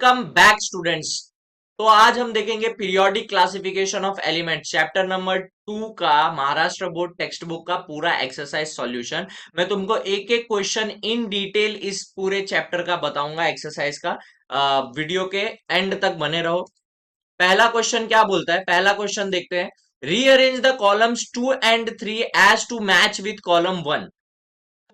Welcome back students. तो आज हम देखेंगे periodic classification of elements chapter number 2 का महाराष्ट्र बोर्ड टेक्स्ट बुक का पूरा एक्सरसाइज सॉल्यूशन। मैं तुमको एक एक क्वेश्चन इन डिटेल इस पूरे चैप्टर का बताऊंगा एक्सरसाइज का। वीडियो के एंड तक बने रहो। पहला क्वेश्चन क्या बोलता है, पहला क्वेश्चन देखते हैं। Rearrange the columns 2 and 3 as to match with column 1।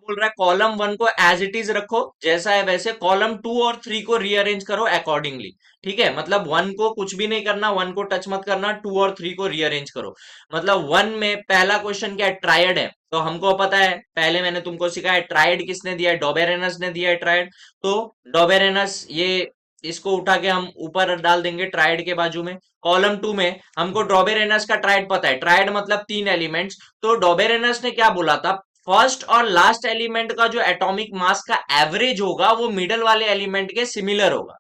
बोल रहा है कॉलम 1 को एज इट इज रखो, जैसा है वैसे। कॉलम 2 और 3 को रीअरेंज करो अकॉर्डिंगली। ठीक है, मतलब 1 को कुछ भी नहीं करना, 1 को टच मत करना, 2 और 3 को रीअरेंज करो। मतलब 1 में पहला क्वेश्चन क्या है, ट्रायड है। तो हमको पता है, पहले मैंने तुमको सिखाया ट्रायड किसने दिया है, डॉबेरेनस ने दिया है ट्रायड। तो डॉबेरेनस, ये इसको उठा के हम ऊपर डाल देंगे ट्रायड के बाजू में। कॉलम 2 में हमको डॉबेरेनस का ट्रायड पता है, ट्रायड मतलब 3 एलिमेंट्स। तो डॉबेरेनस ने क्या बोला था, फर्स्ट और लास्ट एलिमेंट का जो एटॉमिक मास का एवरेज होगा वो मिडल वाले एलिमेंट के सिमिलर होगा।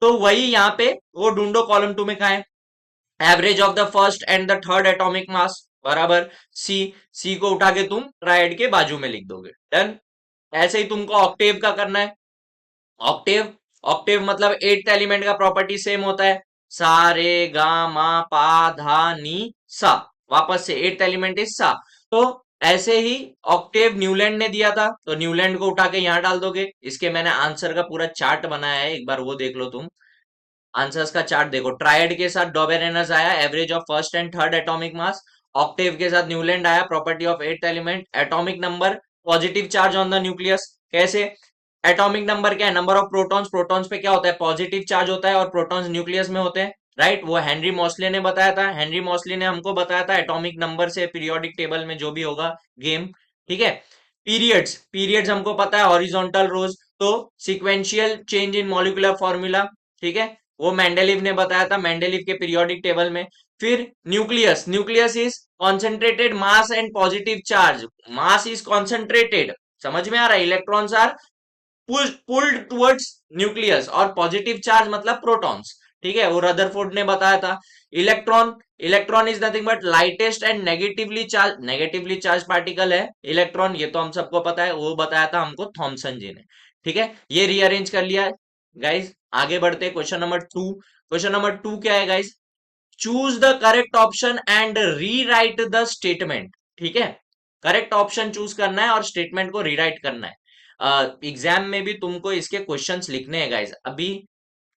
तो वही यहाँ पे वो ढूंढो, कॉलम 2 में कहा है average of the first and the third atomic mass बराबर सी। सी को उठा के तुम ट्रायड के बाजू में लिख दोगे। डन। ऐसे ही तुमको ऑक्टेव का करना है। ऑक्टेव, ऑक्टेव मतलब एट्थ एलिमेंट का प्रॉपर्टी सेम होता है, सा रे गा मा पा धा नी सा। वापस से एट्थ एलिमेंट इज सा। तो ऐसे ही ऑक्टेव न्यूलैंड ने दिया था, तो न्यूलैंड को उठा के यहां डाल दोगे। इसके मैंने आंसर का पूरा चार्ट बनाया है, एक बार वो देख लो तुम। आंसर्स का चार्ट देखो, ट्रायड के साथ डॉबेरेनस आया, average of first and third atomic mass. Octave के साथ न्यूलैंड आया, property of eighth element, atomic number, positive charge on the nucleus. कैसे? एटॉमिक नंबर क्या है, नंबर ऑफ प्रोटॉन्स। प्रोटॉन्स पे क्या होता है, पॉजिटिव चार्ज होता है, और प्रोटॉन्स न्यूक्लियस में होते हैं। राइट, वो हेनरी मॉसले ने बताया था। हेनरी मॉसले ने हमको बताया था एटॉमिक नंबर से पीरियोडिक टेबल में जो भी होगा गेम। ठीक है। पीरियड्स, पीरियड्स हमको पता है हॉरिजॉन्टल रोज। तो sequential change in molecular formula, ठीक है, वो मेंडेलिव ने बताया था, मेंडेलिव के पीरियोडिक टेबल में। फिर nucleus, nucleus is concentrated mass and positive charge. Mass is concentrated, समझ में आ रहा है, electrons are pulled towards nucleus, और पॉजिटिव चार्ज मतलब प्रोटॉन्स। ठीक है, वो रदरफोर्ड ने बताया था। Electron, electron is nothing but lightest and negatively charge particle है इलेक्ट्रॉन, ये तो हम सबको पता है, वो बताया था हमको थॉमसन जी ने। ठीक है, ये रीअरेंज कर लिया गाइज। आगे बढ़ते क्वेश्चन नंबर 2। क्वेश्चन नंबर 2 क्या है guys, choose the correct option and rewrite the statement. ठीक है, करेक्ट ऑप्शन चूज करना है और स्टेटमेंट को रीराइट करना है। एग्जाम में भी तुमको इसके क्वेश्चंस लिखने हैं गाइज। अभी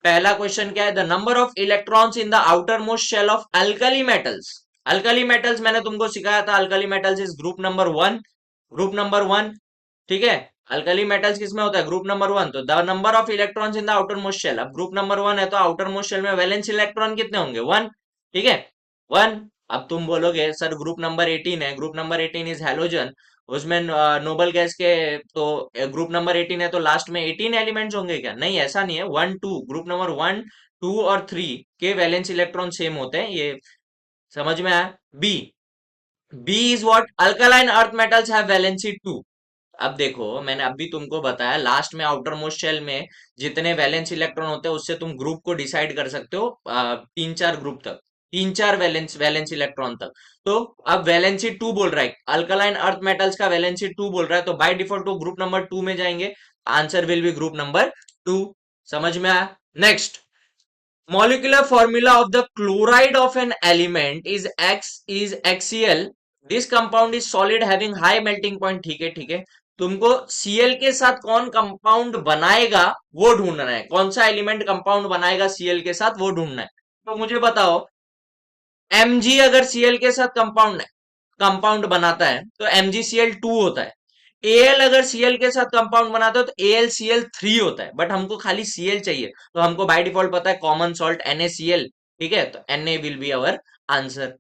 पहला क्वेश्चन क्या है, the number of electrons in the outermost shell of alkali metals. Alkali metals मैंने तुमको सिखाया था, alkali metals is group number 1। Group number 1, ठीक है। अल्कली मेटल्स किसमें होता है, ग्रुप नंबर 1। तो the number of electrons in the outermost shell, अब ग्रुप नंबर 1 है तो आउटर मोस्ट शेल में वैलेंस इलेक्ट्रॉन कितने होंगे, 1। ठीक है, 1। अब तुम बोलोगे सर ग्रुप नंबर 18 है, ग्रुप नंबर 18 इज हैलोजन, उसमें नोबल गैस के, तो ग्रुप नंबर 18 है तो लास्ट में 18 एलिमेंट्स होंगे क्या, नहीं ऐसा नहीं है। 1 2, ग्रुप नंबर 1 2 और 3 के वैलेंस इलेक्ट्रॉन सेम होते हैं, ये समझ में आया। B, B is what, alkaline earth metals have valency 2। अब देखो मैंने अभी तुमको बताया, लास्ट में आउटर मोस्ट शेल में जितने वैलेंस इलेक्ट्रॉन होते हैं उससे तुम ग्रुप को डिसाइड कर सकते हो, 3 4 ग्रुप तक, 3 4 वैलेंस वैलेंस इलेक्ट्रॉन तक। तो अब वैलेंसी 2 बोल रहा है, अल्कलाइन अर्थ मेटल्स का वैलेंसी 2 बोल रहा है, तो बाय डिफॉल्ट वो ग्रुप नंबर 2 में जाएंगे। Answer will be group number 2। समझ में आया। Next, molecular formula of the chloride of an element is XCl. This compound is solid having high melting point. ठीक है, ठीक है। तुमको Cl के साथ कौन कंपाउंड बनाएगा वो ढूंढना है, कौन सा एलिमेंट कंपाउंड बनाएगा Cl के साथ वो ढूंढना है। तो मुझे बताओ, Mg अगर Cl के साथ कंपाउंड बनाता है तो MgCl2 होता है। Al अगर Cl के साथ कंपाउंड बनाता है तो AlCl3 होता है, बट हमको खाली Cl चाहिए, तो हमको बाय डिफॉल्ट पता है कॉमन सॉल्ट NaCl। ठीक है, तो Na will be our answer.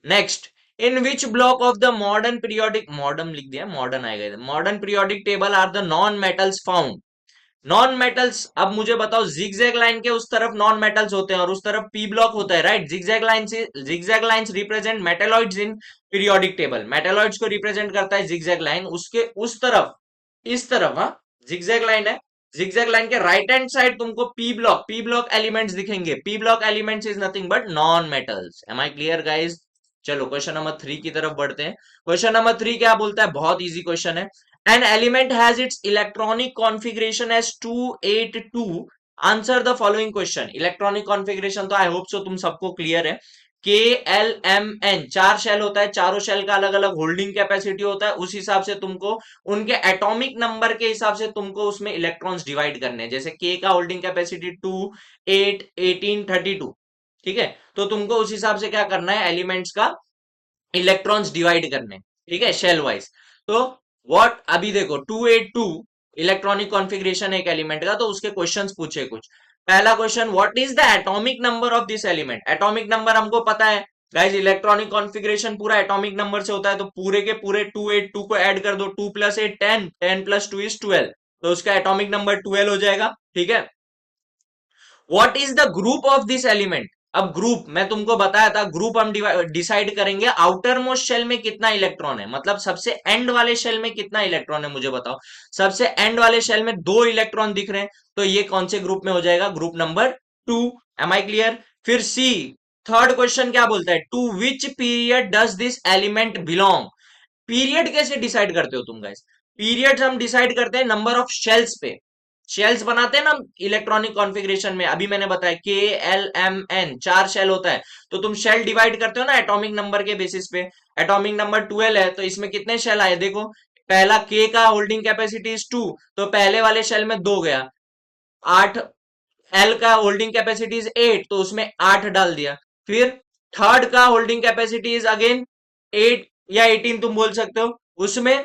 Next, in which block of the modern periodic, modern लिख दिया, मॉडर्न आएगा, modern periodic table are the non metals found. Non metals, अब मुझे बताओ, जिगजैग लाइन के उस तरफ नॉन मेटल्स होते हैं और उस तरफ पी ब्लॉक होता है, राइट। जिगजैग लाइन से, zigzag lines represent metalloids in periodic table, metalloids को रिप्रेजेंट करता है जिगजैग लाइन, उसके उस तरफ, इस तरफ, हाँ, जिगजैग लाइन है। जिगजैग लाइन के राइट हैंड साइड तुमको पी ब्लॉक एलिमेंट्स दिखेंगे। P block elements is nothing but non metals. Am I clear guys. चलो क्वेश्चन नंबर 3 की तरफ बढ़ते हैं। क्वेश्चन नंबर 3 क्या बोलता है, बहुत इजी क्वेश्चन है। An element has its electronic configuration as 282 answer the following question. Electronic configuration तो आई होप सो तुम सबको क्लियर है। के एल एम एन, चार शेल होता है, चारों शेल का अलग अलग होल्डिंग कैपेसिटी होता है, उस हिसाब से तुमको उनके एटॉमिक नंबर के हिसाब से तुमको उसमें इलेक्ट्रॉन्स डिवाइड करने हैं। जैसे के का होल्डिंग कैपेसिटी 2, 8, 18, 32, ठीक है। तो तुमको उस हिसाब से क्या करना है, एलिमेंट्स का इलेक्ट्रॉन्स डिवाइड करने, ठीक है, शेल वाइज। तो व्हाट, अभी देखो 282 इलेक्ट्रॉनिक कॉन्फ़िगरेशन एक एलिमेंट का, तो उसके क्वेश्चंस पूछे कुछ। पहला question, what is the atomic number of this element. Atomic number हमको पता है गाइस, इलेक्ट्रॉनिक कॉन्फ़िगरेशन पूरा एटॉमिक नंबर से होता है, तो पूरे के पूरे 282 को ऐड कर दो, 2 + 8 10, 10 + 2 = 12, तो उसका एटॉमिक नंबर 12 हो जाएगा, ठीक है। What is the group of this element. अब ग्रुप मैं तुमको बताया था, ग्रुप हम डिसाइड करेंगे आउटर मोस्ट शेल में कितना इलेक्ट्रॉन है, मतलब सबसे एंड वाले शेल में कितना इलेक्ट्रॉन है, मुझे बताओ। सबसे एंड वाले शेल में 2 इलेक्ट्रॉन दिख रहे हैं, तो ये कौन से ग्रुप में हो जाएगा, group number 2। Am I clear. फिर सी, थर्ड क्वेश्चन क्या बोलता है, to which period does this element belong. Period कैसे डिसाइड करते हो तुम गाइस। पीरियड्स हम डिसाइड करते हैं नंबर ऑफ शेल्स पे। शेल्स बनाते हैं ना इलेक्ट्रॉनिक कॉन्फ़िगरेशन में, अभी मैंने बताया के एल एम एन, चार शेल होता है, तो तुम शेल डिवाइड करते हो ना एटॉमिक नंबर के बेसिस पे। एटॉमिक नंबर 12 है, तो इसमें कितने शेल आए देखो। पहला के का होल्डिंग कैपेसिटी इज 2, तो पहले वाले शेल में 2 गया। 8, एल का होल्डिंग कैपेसिटी इज 8, तो उसमें 8 डाल दिया। फिर थर्ड का होल्डिंग कैपेसिटी इज अगेन 8 या 18 तुम बोल सकते हो, उसमें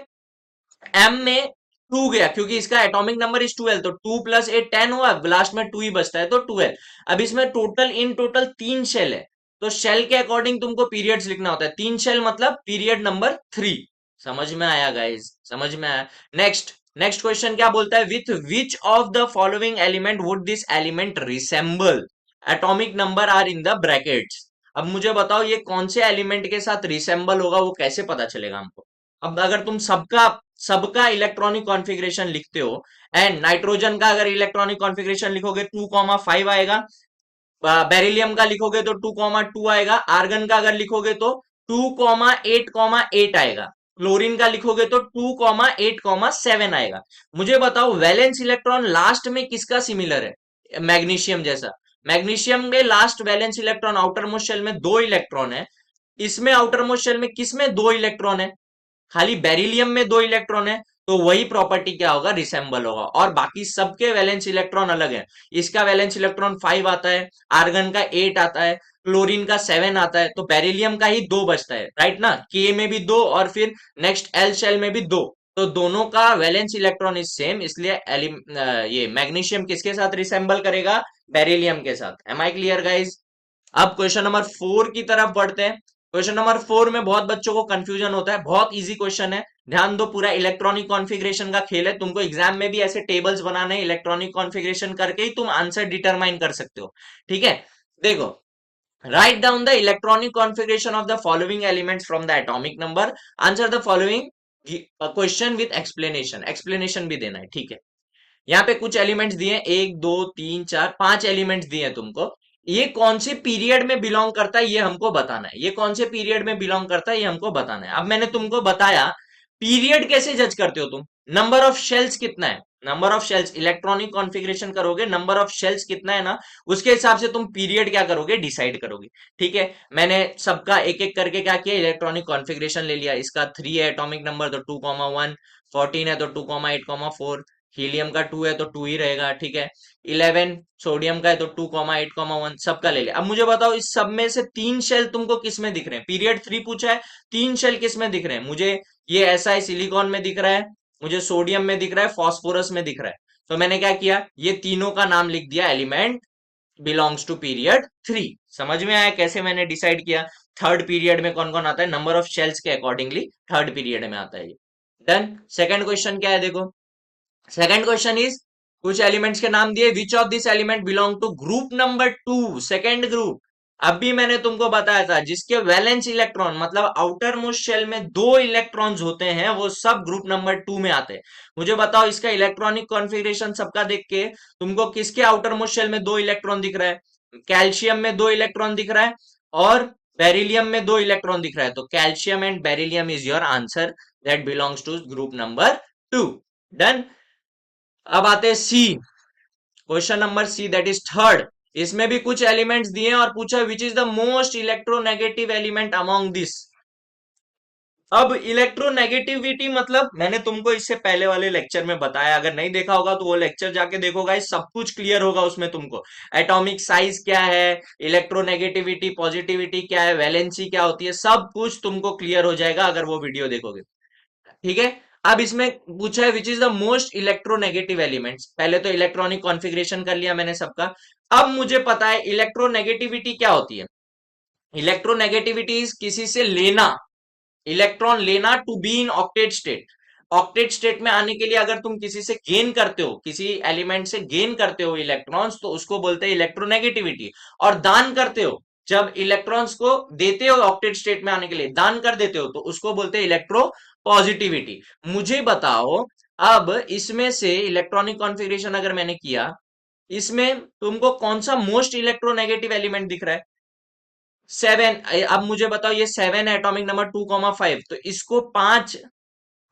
एम में 2 गया, क्योंकि इसका एटॉमिक नंबर इज 12, तो 2 + 8 10 हुआ, लास्ट में 2 ही बचता है, तो 12। अब इसमें टोटल इन टोटल 3 शेल है, तो शेल के अकॉर्डिंग तुमको पीरियड्स लिखना होता है। 3 शेल मतलब पीरियड नंबर 3। समझ में आया गाइज, समझ में आया। नेक्स्ट, नेक्स्ट क्वेश्चन क्या बोलता है, with which of the following element would this element resemble. Atomic number are in the brackets. अब मुझे बताओ ये कौन से एलिमेंट के साथ रिसेंबल होगा, वो कैसे पता चलेगा हमको। अब अगर तुम सबका सबका इलेक्ट्रॉनिक कॉन्फ़िगरेशन लिखते हो, एंड नाइट्रोजन का अगर इलेक्ट्रॉनिक कॉन्फ़िगरेशन लिखोगे 2,5 आएगा, बेरिलियम का लिखोगे तो 2,2 आएगा, आर्गन का अगर लिखोगे तो 2,8,8 आएगा, क्लोरीन का लिखोगे तो 2,8,7 आएगा। मुझे बताओ वैलेंस इलेक्ट्रॉन लास्ट में किसका सिमिलर है, मैग्नीशियम जैसा। मैग्नीशियम में last valence electron outermost shell में 2 इलेक्ट्रॉन है, इसमें आउटर मोस्ट शेल में किसमें 2 इलेक्ट्रॉन है, खाली बेरिलियम में 2 इलेक्ट्रॉन है, तो वही प्रॉपर्टी क्या होगा, रिसेंबल होगा। और बाकी सबके वैलेंस इलेक्ट्रॉन अलग है। इसका वैलेंस इलेक्ट्रॉन 5 आता है, आर्गन का 8 आता है, क्लोरीन का 7 आता है, तो बेरिलियम का ही 2 बचता है, राइट ना। के में भी 2 और फिर नेक्स्ट एल शेल में भी 2, तो दोनों का वैलेंस इलेक्ट्रॉन इज सेम, इसलिए ये मैग्नीशियम किसके साथ रिसेंबल करेगा, बेरिलियम के साथ। Am I clear guys. अब क्वेश्चन नंबर 4 की तरफ बढ़ते हैं। क्वेश्चन नंबर 4 में बहुत बच्चों को कंफ्यूजन होता है, बहुत इजी क्वेश्चन है, ध्यान दो। पूरा इलेक्ट्रॉनिक कॉन्फ़िगरेशन का खेल है, तुमको एग्जाम में भी ऐसे टेबल्स बनाने हैं, इलेक्ट्रॉनिक कॉन्फ़िगरेशन करके ही तुम आंसर डिटरमाइन कर सकते हो, ठीक है। देखो, write down the electronic configuration of the following elements from the atomic number, answer the following question with explanation, explanation भी देना है, ठीक है। यहाँ पे कुछ एलिमेंट्स दिए हैं, 1 2 3 4 5 एलिमेंट्स दिए हैं तुमको। ये कौन से पीरियड में बिलोंग करता है ये हमको बताना है, ये कौन से पीरियड में बिलोंग करता है ये हमको बताना है। अब मैंने तुमको बताया पीरियड कैसे जज करते हो तुम, नंबर ऑफ शेल्स कितना है, number of shells, electronic configuration करोगे, नंबर ऑफ शेल्स कितना है ना, उसके हिसाब से तुम पीरियड क्या करोगे, डिसाइड करोगे, ठीक है। मैंने सबका एक एक करके क्या किया, इलेक्ट्रॉनिक कॉन्फ़िगरेशन ले लिया। इसका 3 है एटॉमिक नंबर, तो 2,1, 14 है तो 2,8,4, हीलियम का 2 है तो 2 ही रहेगा, ठीक है। 11 सोडियम का है तो 2,8,1, सबका ले लिया। अब मुझे बताओ इस सब में से 3 शेल तुमको किस में दिख रहे हैं, पीरियड 3 पूछा है, 3 शेल किस में दिख रहे हैं मुझे, ये ऐसा है, सिलिकॉन में दिख रहा है, मुझे सोडियम में दिख रहा है, फास्फोरस में दिख रहा है। तो मैंने क्या किया, ये तीनों का नाम लिख दिया, एलिमेंट बिलोंग्स टू पीरियड 3। समझ में आया कैसे मैंने डिसाइड किया, थर्ड पीरियड में कौन कौन आता है, नंबर ऑफ शेल्स के अकॉर्डिंगली थर्ड पीरियड में आता है ये। डन। सेकंड क्वेश्चन क्या है देखो, सेकंड क्वेश्चन इज, कुछ एलिमेंट्स के नाम दिए, which of this element belong to group number 2, second group. अभी मैंने तुमको बताया था जिसके वैलेंस इलेक्ट्रॉन मतलब आउटर मोस्ट शेल में 2 इलेक्ट्रॉन्स होते हैं, वो सब ग्रुप नंबर 2 में आते हैं। मुझे बताओ इसका इलेक्ट्रॉनिक कॉन्फ़िगरेशन सबका देख के तुमको किसके आउटर मोस्ट शेल में 2 इलेक्ट्रॉन दिख रहा है, कैल्शियम में 2 इलेक्ट्रॉन दिख रहा है, और बेरिलियम में 2 इलेक्ट्रॉन दिख रहा है, तो calcium and beryllium is your answer, that belongs to group number 2। Done. अब आते हैं C, question number C that is third, इसमें भी कुछ एलिमेंट्स दिए हैं और पूछा which is the most electronegative element among this. अब इलेक्ट्रोनेगेटिविटी मतलब मैंने तुमको इससे पहले वाले लेक्चर में बताया, अगर नहीं देखा होगा तो वो लेक्चर जाके देखो गाइस, सब कुछ क्लियर होगा उसमें तुमको। एटॉमिक साइज क्या है, इलेक्ट्रोनेगेटिविटी पॉजिटिविटी क्या है, वैलेंसी क्या होती है, सब कुछ तुमको क्लियर हो जाएगा अगर वो वीडियो देखोगे। ठीक है। अब इसमें पूछा है विच is the most electronegative elements. पहले तो इलेक्ट्रॉनिक कॉन्फ़िगरेशन कर लिया मैंने सबका। अब मुझे पता है इलेक्ट्रोनेगेटिविटी क्या होती है। इलेक्ट्रोनेगेटिविटी इज किसी से लेना, इलेक्ट्रॉन लेना to be in octet state. Octet state में आने के लिए अगर तुम किसी से गेन करते हो, किसी एलिमेंट से गेन करते हो इलेक्ट्रॉन्स, तो उसको बोलते हैं इलेक्ट्रोनेगेटिविटी। और दान करते हो, जब इलेक्ट्रॉन्स को देते हो ऑक्टेट स्टेट में आने के लिए, दान कर देते हो, तो उसको बोलते हैं इलेक्ट्रो पॉजिटिविटी। मुझे बताओ, अब इसमें से इलेक्ट्रॉनिक कॉन्फ़िगरेशन अगर मैंने किया, इसमें तुमको कौन सा मोस्ट इलेक्ट्रोनेगेटिव एलिमेंट दिख रहा है? 7। अब मुझे बताओ, ये 7 है एटॉमिक नंबर 2,5, तो इसको 5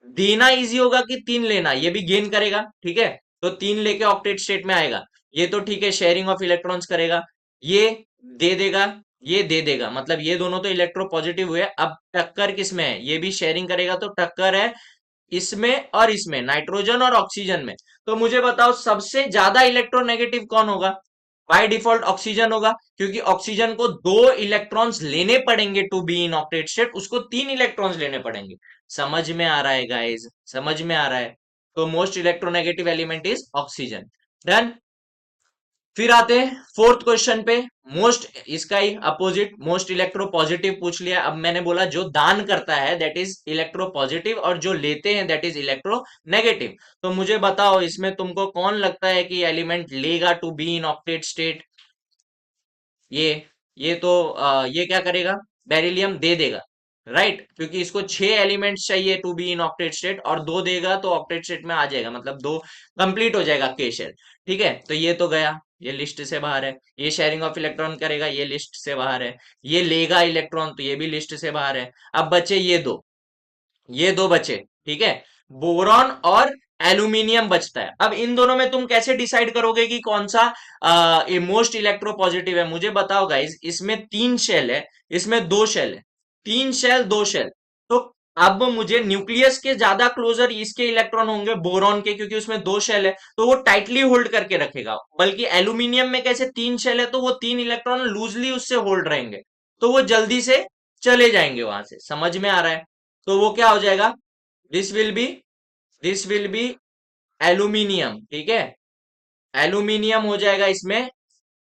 देना इजी होगा कि 3 लेना? ये भी गेन करेगा, ठीक है, तो 3 लेके ऑक्टेट स्टेट में आएगा। ये तो ठीक है, शेयरिंग ऑफ इलेक्ट्रॉन्स करेगा, ये दे देगा, ये दे देगा, मतलब ये दोनों तो इलेक्ट्रो पॉजिटिव हुए। अब टक्कर किसमें है? ये भी शेयरिंग करेगा, तो टक्कर है इसमें और इसमें, नाइट्रोजन और ऑक्सीजन में। तो मुझे बताओ सबसे ज्यादा इलेक्ट्रोनेगेटिव कौन होगा? बाय डिफॉल्ट ऑक्सीजन होगा, क्योंकि ऑक्सीजन को 2 इलेक्ट्रॉन्स लेने पड़ेंगे to be in octet state, उसको 3 इलेक्ट्रॉन्स लेने पड़ेंगे। समझ में आ रहा है गाइस? समझ में आ रहा है? तो most electronegative element is oxygen. Done. फिर आते हैं फोर्थ क्वेश्चन पे। मोस्ट, इसका ही अपोजिट, मोस्ट इलेक्ट्रो पॉजिटिव पूछ लिया। अब मैंने बोला जो दान करता है दैट इज इलेक्ट्रो पॉजिटिव, और जो लेते हैं दैट इज इलेक्ट्रो नेगेटिव। तो मुझे बताओ इसमें तुमको कौन लगता है कि एलिमेंट लेगा to be in octet state? ये ये तो ये क्या करेगा? बेरिलियम दे देगा, राइट, क्योंकि इसको 6 एलिमेंट्स चाहिए to be in octet state, और 2 देगा तो ऑक्टेट स्टेट में आ जाएगा, मतलब 2 कंप्लीट हो जाएगा के शेल। ठीक है, तो ये तो गया, ये लिस्ट से बाहर है। ये शेयरिंग ऑफ इलेक्ट्रॉन करेगा, ये लिस्ट से बाहर है। ये लेगा इलेक्ट्रॉन, तो ये भी लिस्ट से बाहर है। अब बचे ये दो, ये दो बचे, ठीक है, बोरॉन और एल्यूमिनियम बचता है। अब इन दोनों में तुम कैसे डिसाइड करोगे कि कौन सा मोस्ट इलेक्ट्रो पॉजिटिव है? मुझे बताओ गाइज, इसमें 3 शेल है, इसमें 2 शेल है, 3 शेल 2 शेल। तो अब मुझे न्यूक्लियस के ज्यादा क्लोजर इसके इलेक्ट्रॉन होंगे बोरॉन के, क्योंकि उसमें 2 शेल है, तो वो टाइटली होल्ड करके रखेगा। बल्कि एल्यूमिनियम में कैसे 3 शेल है, तो वो 3 इलेक्ट्रॉन लूजली उससे होल्ड रहेंगे, तो वो जल्दी से चले जाएंगे वहां से। समझ में आ रहा है? तो वो क्या हो जाएगा? This will be, this will be aluminium, ठीक है, एल्यूमिनियम हो जाएगा इसमें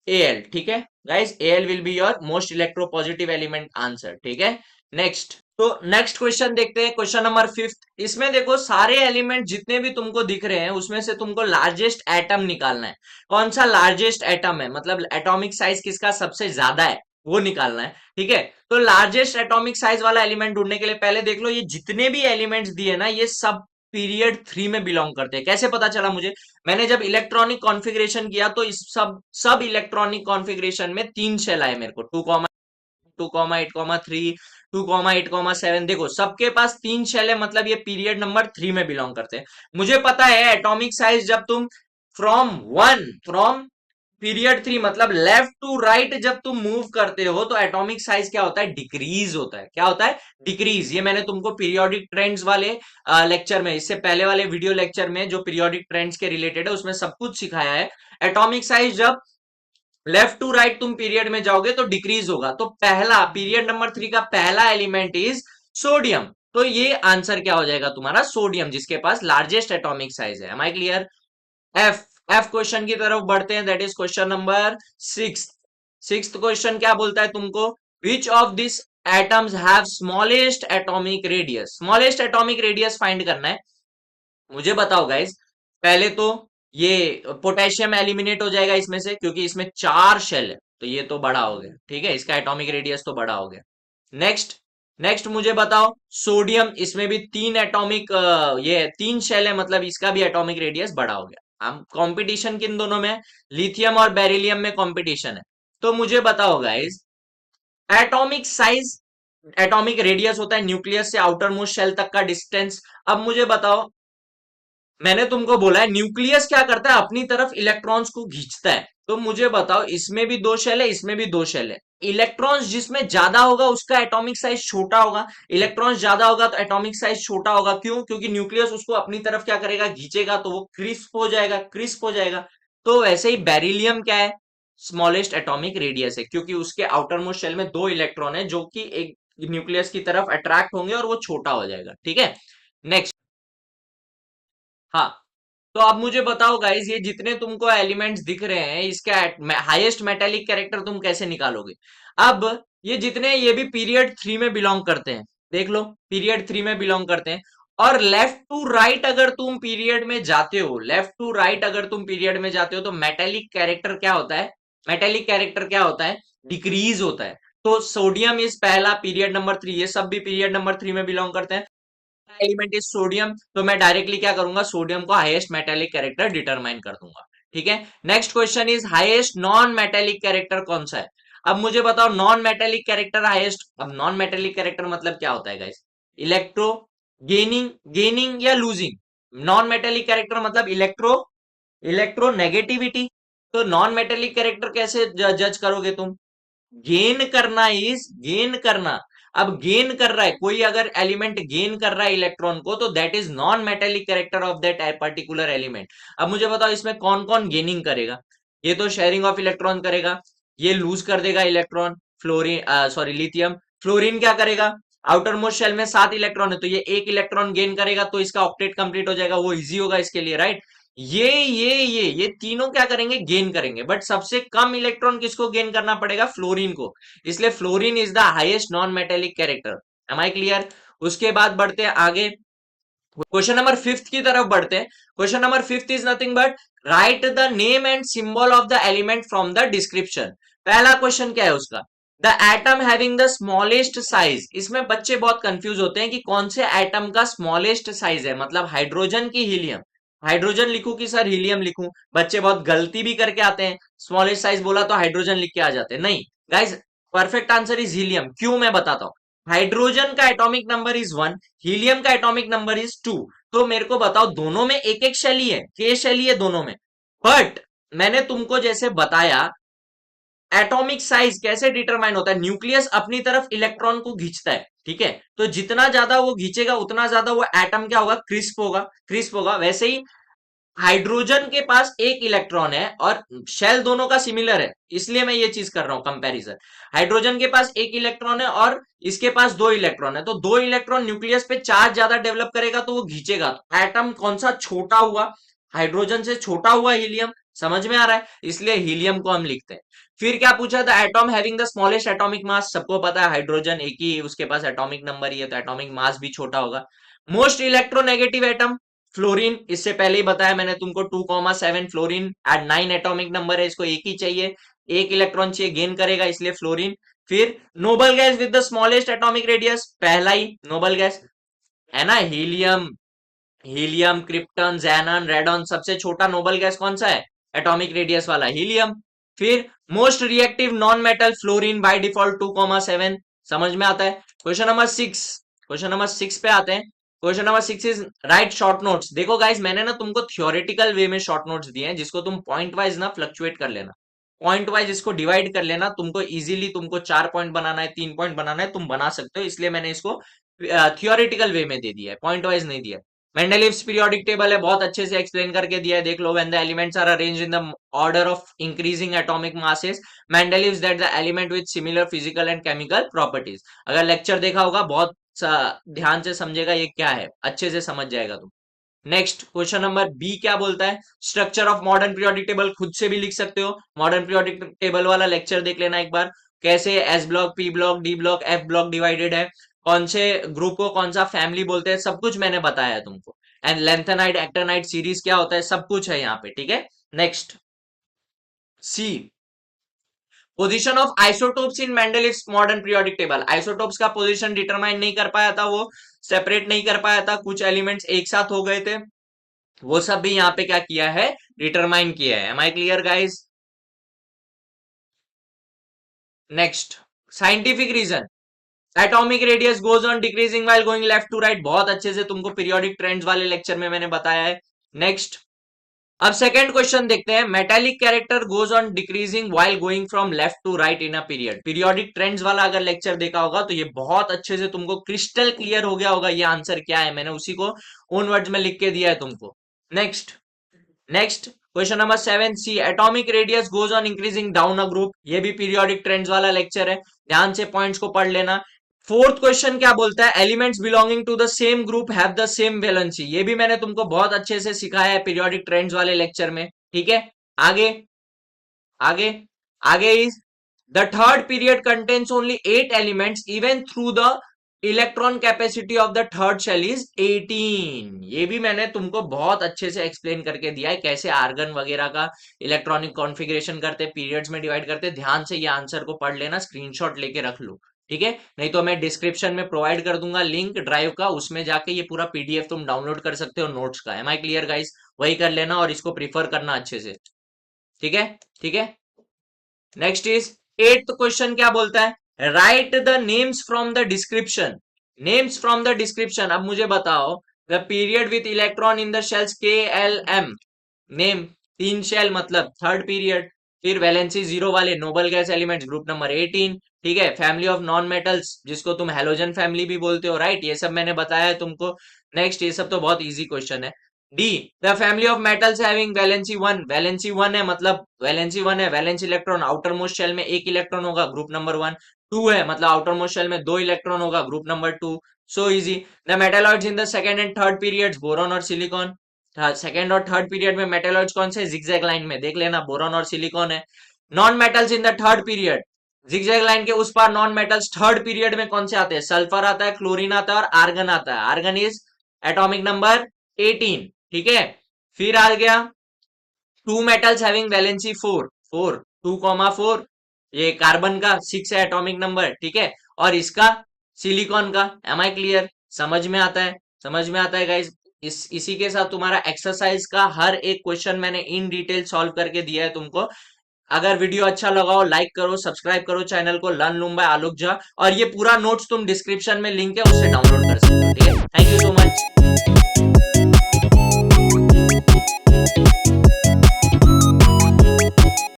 एल। ठीक है guys, L will be your most electro positive element answer. ठीक है, नेक्स्ट। तो नेक्स्ट क्वेश्चन देखते हैं, क्वेश्चन नंबर 5। इसमें देखो सारे एलिमेंट जितने भी तुमको दिख रहे हैं उसमें से तुमको लार्जेस्ट एटम निकालना है। कौन सा लार्जेस्ट एटम है, मतलब एटॉमिक साइज किसका सबसे ज्यादा है, वो निकालना है। ठीक है, तो लार्जेस्ट एटॉमिक साइज वाला एलिमेंट ढूंढने के लिए पहले देख लो ये जितने भी एलिमेंट्स दिए ना, ये सब पीरियड 3 में बिलोंग करते हैं। कैसे पता चला मुझे? मैंने जब इलेक्ट्रॉनिक कॉन्फ़िगरेशन किया तो इस सब इलेक्ट्रॉनिक कॉन्फ़िगरेशन में 3 शेल आए मेरे को, 2,8,3, 2,8,7। देखो सबके पास 3 शेल है, मतलब ये पीरियड नंबर 3 में बिलोंग करते हैं। मुझे पता है एटॉमिक साइज जब तुम फ्रॉम पीरियड 3, मतलब लेफ्ट टू राइट जब तुम मूव करते हो, तो एटॉमिक साइज क्या होता है? डिक्रीज होता है। क्या होता है? डिक्रीज। ये मैंने तुमको पीरियोडिक ट्रेंड्स वाले लेक्चर में, इससे पहले वाले वीडियो लेक्चर में जो पीरियोडिक ट्रेंड्स के रिलेटेड है उसमें सब कुछ सिखाया है। एटॉमिक साइज जब लेफ्ट टू राइट तुम पीरियड में जाओगे तो डिक्रीज होगा। तो पहला पीरियड नंबर 3 का पहला एलिमेंट इज सोडियम। तो ये आंसर क्या हो जाएगा तुम्हारा? सोडियम, जिसके पास लार्जेस्ट एटॉमिक साइज है। Am I clear? F, F question की तरफ बढ़ते हैं, that is question number 6। Sixth question क्या बोलता है तुमको? Which of this atoms have smallest atomic radius? Smallest atomic radius find करना है। मुझे बताओ गाइस, पहले तो ये पोटेशियम एलिमिनेट हो जाएगा इसमें से, क्योंकि इसमें 4 शेल है, तो ये तो बड़ा हो गया। ठीक है, इसका एटॉमिक रेडियस तो बड़ा हो गया। नेक्स्ट, नेक्स्ट मुझे बताओ सोडियम, इसमें भी 3 एटॉमिक, ये 3 शेल है, मतलब इसका भी एटॉमिक रेडियस बड़ा हो गया। हम कंपटीशन किन दोनों में? लिथियम और बेरिलियम में कंपटीशन है। तो मुझे बताओ guys, atomic size, atomic radius होता है न्यूक्लियस से आउटर मोस्ट शेल तक का डिस्टेंस। अब मुझे बताओ मैंने तुमको बोला है न्यूक्लियस क्या करता है, अपनी तरफ इलेक्ट्रॉन्स को खींचता है। तो मुझे बताओ, इसमें भी दो शेल है, इसमें भी दो शेल है। इलेक्ट्रॉन्स जिसमें ज्यादा होगा उसका एटॉमिक साइज छोटा होगा, इलेक्ट्रॉन्स ज्यादा होगा तो एटॉमिक साइज छोटा होगा। क्यों? क्योंकि न्यूक्लियस उसको अपनी तरफ क्या करेगा, खींचेगा, तो वो क्रिस्प हो जाएगा, क्रिस्प हो जाएगा। तो वैसे ही बेरिलियम क्या है, स्मॉलेस्ट एटॉमिक रेडियस है, क्योंकि उसके आउटर मोस्ट शेल में दो इलेक्ट्रॉन है जो कि एक न्यूक्लियस की तरफ अट्रैक्ट होंगे और वो छोटा हो जाएगा। ठीक है, नेक्स्ट। हाँ, तो अब मुझे बताओ गाइस, ये जितने तुमको एलिमेंट्स दिख रहे हैं, इसका हाईएस्ट मेटेलिक कैरेक्टर तुम कैसे निकालोगे? अब ये जितने, ये भी पीरियड 3 में बिलोंग करते हैं। देख लो, पीरियड 3 में बिलोंग करते हैं। और लेफ्ट टू राइट अगर तुम पीरियड में जाते हो, लेफ्ट टू राइट अगर तुम पीरियड में जाते हो, तो मेटेलिक कैरेक्टर क्या होता है? मेटेलिक कैरेक्टर क्या होता है? डिक्रीज होता है। तो सोडियम इज पहला, पीरियड नंबर 3, ये सब भी पीरियड नंबर 3 में बिलोंग करते हैं। एलिमेंट इज सोडियम, तो मैं डायरेक्टली क्या करूंगा, सोडियम को हाईएस्ट मेटेलिक कैरेक्टर डिटरमाइन कर दूंगा। ठीक है, next question is highest non metallic character कौन सा है? अब मुझे बताओ, नॉन मेटेलिक कैरेक्टर हाईएस्ट। अब नॉन मेटेलिक कैरेक्टर मतलब क्या होता है गाइस? इलेक्ट्रो गेनिंग, गेनिंग या लूजिंग। नॉन मेटेलिक कैरेक्टर मतलब इलेक्ट्रो, इलेक्ट्रो नेगेटिविटी। तो नॉन मेटेलिक कैरेक्टर कैसे जज करोगे तुम? गेन करना इज, गेन करना। अब गेन कर रहा है कोई, अगर एलिमेंट गेन कर रहा है इलेक्ट्रॉन को, तो that is non metallic character of that particular element. अब मुझे बताओ, इसमें कौन कौन गेनिंग करेगा? ये तो शेयरिंग ऑफ इलेक्ट्रॉन करेगा, ये लूज कर देगा electron. Fluorine, sorry lithium. Fluorine क्या करेगा? आउटर मोस्ट शेल में 7 इलेक्ट्रॉन है, तो ये एक इलेक्ट्रॉन गेन करेगा, तो इसका ऑक्टेट कंप्लीट हो जाएगा, वो इजी होगा इसके लिए, राइट? ये तीनों क्या करेंगे, गेन करेंगे। बट सबसे कम इलेक्ट्रॉन किसको गेन करना पड़ेगा? फ्लोरीन को। इसलिए fluorine is the highest non metallic character. Am I clear? उसके बाद बढ़ते हैं आगे, क्वेश्चन नंबर 5 की तरफ बढ़ते हैं। Question number 5 is nothing but right the name and symbol of the element from the description. पहला क्वेश्चन क्या है उसका? The atom having the smallest size. इसमें बच्चे बहुत कंफ्यूज होते हैं कि कौन से एटम का स्मॉलेस्ट साइज है, मतलब हाइड्रोजन की हीलियम। हाइड्रोजन लिखूं कि सर हीलियम लिखूं? बच्चे बहुत गलती भी करके आते हैं, स्मॉलेस्ट साइज बोला तो हाइड्रोजन लिख के आ जाते हैं। नहीं guys, perfect answer is helium. क्यों, मैं बताता हूं। हाइड्रोजन का एटॉमिक नंबर इज 1, हीलियम का एटॉमिक नंबर इज 2। तो मेरे को बताओ, दोनों में एक एक शेल ही है, के शेल ही है दोनों में। बट मैंने तुमको जैसे बताया, एटॉमिक साइज कैसे डिटरमाइन होता है, न्यूक्लियस अपनी तरफ इलेक्ट्रॉन को खींचता है। ठीक है, तो जितना ज्यादा वो खींचेगा उतना ज्यादा वो एटम क्या होगा, क्रिस्प होगा, क्रिस्प होगा। वैसे ही हाइड्रोजन के पास एक इलेक्ट्रॉन है और शेल दोनों का सिमिलर है, इसलिए मैं ये चीज कर रहा हूं कंपैरिजन। हाइड्रोजन के पास एक इलेक्ट्रॉन है और इसके पास दो इलेक्ट्रॉन है, तो दो इलेक्ट्रॉन न्यूक्लियस पे चार्ज ज्यादा डेवलप करेगा तो वो खींचेगा। तो एटम कौन सा छोटा हुआ? हाइड्रोजन से छोटा हुआ हीलियम। समझ में आ रहा है? इसलिए हीलियम को हम लिखते हैं। फिर क्या पूछा था? Atom having the smallest atomic mass. सबको पता है हाइड्रोजन एक ही उसके पास एटॉमिक नंबर ही है, तो एटॉमिक मास भी छोटा होगा। Most electronegative atom, fluorine. इससे पहले ही बताया मैंने तुमको, 2,7 फ्लोरीन एट 9 एटॉमिक नंबर है, इसको एक ही चाहिए, एक इलेक्ट्रॉन चाहिए, गेन करेगा, इसलिए फ्लोरीन। फिर noble gas with the smallest atomic radius, पहला ही नोबल गैस है ना, हीलियम। हीलियम, क्रिप्टन, जैनन, रेडॉन, सबसे छोटा नोबल गैस कौन सा है? एटॉमिक रेडियस वाला हीलियम। फिर most reactive non metal, fluorine by default 2,7। समझ में आता है? क्वेश्चन नंबर 6, क्वेश्चन नंबर 6 पे आते हैं। Question number 6 is right short notes. देखो गाइस, मैंने ना तुमको थियोरेटिकल वे में शॉर्ट नोट्स दिए हैं, जिसको तुम पॉइंट वाइज ना फ्लक्चुएट कर लेना, पॉइंट वाइज इसको डिवाइड कर लेना। तुमको इजीली, तुमको 4 पॉइंट बनाना है, 3 पॉइंट बनाना है, तुम बना सकते हो, इसलिए मैंने इसको थियोरेटिकल वे में दे दिया है, पॉइंट वाइज नहीं दिया। मेंडलीव्स पीरियोडिक टेबल है, बहुत अच्छे से एक्सप्लेन करके दिया है, देख लो। When the elements are arranged in the order of increasing atomic masses, Mendeleev's that the element with similar physical and chemical properties. अगर लेक्चर देखा होगा, बहुत ध्यान से समझेगा ये क्या है, अच्छे से समझ जाएगा तुम। नेक्स्ट क्वेश्चन नंबर बी क्या बोलता है? Structure of modern periodic table खुद से भी लिख सकते हो, मॉडर्न पीरियोडिक टेबल वाला लेक्चर देख लेना एक बार, कैसे S block, P block, D block, F block divided है, कौन से ग्रुप को कौन सा फैमिली बोलते हैं, सब कुछ मैंने बताया है तुमको। एंड लेंथेनाइड एक्टेनाइड सीरीज क्या होता है, सब कुछ है यहाँ पे। ठीक है, next C, position of isotopes in Mendeleev's modern periodic table. Isotopes का पोजीशन डिटरमाइन नहीं कर पाया था वो, सेपरेट नहीं कर पाया था, कुछ एलिमेंट्स एक साथ हो गए थे, वो सब भी यहाँ पे क्या किया है, डिटरमाइन किया है। Am I clear guys? Next, scientific reason, atomic radius goes on decreasing while going left to right. बहुत अच्छे से तुमको पीरियोडिक ट्रेंड्स वाले लेक्चर में मैंने बताया है। नेक्स्ट, अब सेकेंड क्वेश्चन देखते हैं। Metallic character goes on decreasing while going from left to right in a period. Periodic trends वाला अगर लेक्चर देखा होगा तो ये बहुत अच्छे से तुमको क्रिस्टल क्लियर हो गया होगा ये आंसर क्या है। मैंने उसी को ओन वर्ड्स में लिख के दिया है तुमको। Next, next question number 7 C, atomic radius goes on increasing down a group. ये भी पीरियोडिक ट्रेंड्स वाला लेक्चर है, ध्यान से पॉइंट्स को पढ़ लेना। फोर्थ क्वेश्चन क्या बोलता है, elements belonging to the same group have the same valency. ये भी मैंने तुमको बहुत अच्छे से सिखाया है पीरियोडिक ट्रेंड्स वाले लेक्चर में, ठीक है। आगे, आगे, आगे is the third period contains only 8 elements even through the electron capacity of the third shell is 18। ये भी मैंने तुमको बहुत अच्छे से एक्सप्लेन करके दिया है कैसे आर्गन वगैरह का इलेक्ट्रॉनिक कॉन्फ़िगरेशन करते, पीरियड्स में डिवाइड करते। ध्यान से ये आंसर को पढ़ लेना, स्क्रीनशॉट लेके रख लो, ठीक है। नहीं तो मैं डिस्क्रिप्शन में प्रोवाइड कर दूंगा लिंक ड्राइव का, उसमें जाके ये पूरा पीडीएफ तुम डाउनलोड कर सकते हो नोट्स का। Am I clear guys? वही कर लेना और इसको प्रीफर करना अच्छे से, ठीक है, ठीक है। नेक्स्ट इज एट्थ क्वेश्चन क्या बोलता है, write the names from the description. Names from the description. अब मुझे बताओ, the period with electron in the shells KLM। Name, 3 shell मतलब थर्ड पीरियड। फिर वैलेंसी 0 वाले noble gas elements group number 18, ठीक है। फैमिली ऑफ नॉन मेटल्स जिसको तुम हेलोजन फैमिली भी बोलते हो, राइट। ये सब मैंने बताया है तुमको। नेक्स्ट, ये सब तो बहुत इजी क्वेश्चन है। D, the family of metals having valency 1। Valency 1 है मतलब वैलेंसी 1 है, valence electron outermost shell में 1 इलेक्ट्रॉन होगा, ग्रुप नंबर 1। 2 है मतलब आउटर मोस्ट शेल में 2 इलेक्ट्रॉन होगा, group number 2। So easy. The metalloids in the second and third periods, boron और सिलिकॉन। सेकंड और थर्ड पीरियड में मेटालॉइड्स कौन से, जिगजैग लाइन में देख लेना, बोरॉन और सिलिकॉन है। Non metals in the third period, zigzag line के उस पार नॉन मेटल्स थर्ड पीरियड में कौन से आते हैं, सल्फर आता है, क्लोरीन आता है और आर्गन आता है। आर्गन इज एटॉमिक नंबर 18, ठीक है। फिर आ गया टू मेटल्स हैविंग वैलेंसी 4, 4, 2,4। ये कार्बन का 6 है एटॉमिक नंबर, ठीक है। और इसका सिलिकॉन का, एम आई क्लियर? समझ में आता है, समझ में आता है गाइस। इसी के साथ तुम्हारा एक्सरसाइज का हर एक क्वेश्चन मैंने इन डिटेल सॉल्व करके दिया है तुमको। अगर वीडियो अच्छा लगा हो लाइक करो, सब्सक्राइब करो चैनल को, लर्न लूम बाय आलोक झा। और ये पूरा नोट्स तुम डिस्क्रिप्शन में लिंक है उससे डाउनलोड कर सकते हो, ठीक है। Thank you so much.